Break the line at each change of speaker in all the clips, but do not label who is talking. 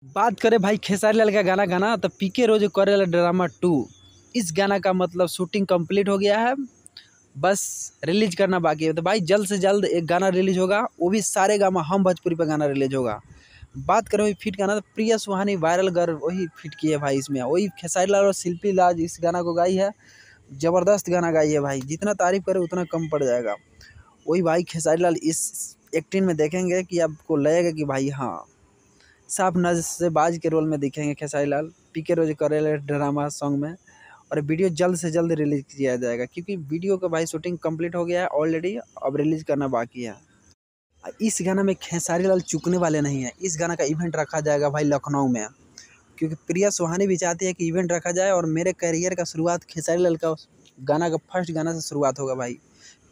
बात करें भाई खेसारी लाल का गाना गाना तो पीके रोज करेला ड्रामा 2। इस गाना का मतलब शूटिंग कंप्लीट हो गया है, बस रिलीज करना बाकी है। तो भाई जल्द से जल्द एक गाना रिलीज होगा, वो भी सारे गामा हम भोजपुरी पे गाना रिलीज होगा। बात करें वही फिट गाना तो प्रिया सुहानी वायरल गर्ल वही फिट की है भाई। इसमें वही खेसारी लाल और शिल्पी लाज इस गाना को गाई है। ज़बरदस्त गाना गाई है भाई, जितना तारीफ करे उतना कम पड़ जाएगा। वही भाई खेसारी लाल इस एक्टिंग में देखेंगे कि आपको लगेगा कि भाई हाँ साफ नज़रबाज के रोल में दिखेंगे खेसारी लाल पीके रोज करेला ड्रामा सॉन्ग में। और वीडियो जल्द से जल्द रिलीज किया जाएगा, क्योंकि वीडियो का भाई शूटिंग कंप्लीट हो गया है ऑलरेडी, अब रिलीज करना बाकी है। इस गाना में खेसारी लाल चूकने वाले नहीं है। इस गाना का इवेंट रखा जाएगा भाई लखनऊ में, क्योंकि प्रिया सुहानी भी चाहती है कि इवेंट रखा जाए और मेरे करियर का शुरुआत खेसारी लाल का गाना का फर्स्ट गाना से शुरुआत होगा भाई,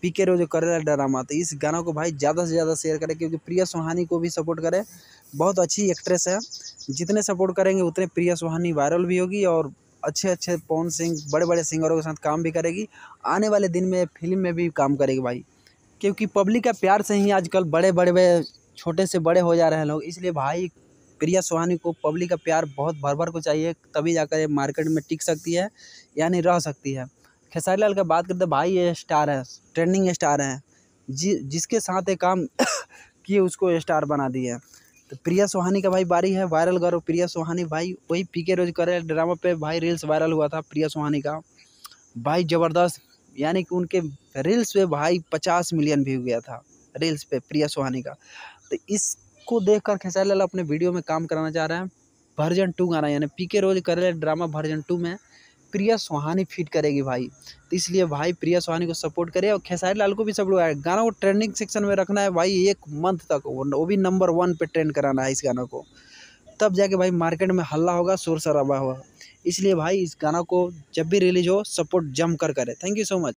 पीके रोज करेला ड्रामा। तो इस गाना को भाई ज़्यादा से ज़्यादा शेयर करें, क्योंकि प्रिया सुहानी को भी सपोर्ट करें, बहुत अच्छी एक्ट्रेस है। जितने सपोर्ट करेंगे उतने प्रिया सुहानी वायरल भी होगी और अच्छे अच्छे पवन सिंह बड़े बड़े सिंगरों के साथ काम भी करेगी। आने वाले दिन में फिल्म में भी काम करेगी भाई, क्योंकि पब्लिक का प्यार से ही आजकल बड़े बड़े छोटे से बड़े हो जा रहे हैं लोग। इसलिए भाई प्रिया सुहानी को पब्लिक का प्यार बहुत भर भर को चाहिए, तभी जाकर ये मार्केट में टिक सकती है, यानी रह सकती है। खेसारी लाल का बात करते भाई, ये स्टार है, ट्रेंडिंग स्टार हैं, जिसके साथ ये काम किए उसको स्टार बना दिए। तो प्रिया सुहानी का भाई बारी है वायरल करो। प्रिया सुहानी भाई वही पीके रोज करे ड्रामा पे भाई रील्स वायरल हुआ था प्रिया सुहानी का भाई, ज़बरदस्त। यानी कि उनके रील्स पे भाई 50 मिलियन व्यू गया था रील्स पे प्रिया सुहानी का। तो इसको देखकर खेसारी लाल अपने वीडियो में काम कराना चाह रहे हैं। वर्जन 2 गाना यानी पीके रोज करे ड्रामा वर्जन 2 में प्रिया सुहानी फिट करेगी भाई। तो इसलिए भाई प्रिया सुहानी को सपोर्ट करे और खेसारी लाल को भी सपोर्ट करे। गाना को ट्रेंडिंग सेक्शन में रखना है भाई, 1 मंथ तक, वो भी नंबर 1 पे ट्रेंड कराना है इस गाना को, तब जाके भाई मार्केट में हल्ला होगा, शोर शराबा होगा। इसलिए भाई इस गाना को जब भी रिलीज हो सपोर्ट जम कर करे। Thank you so much.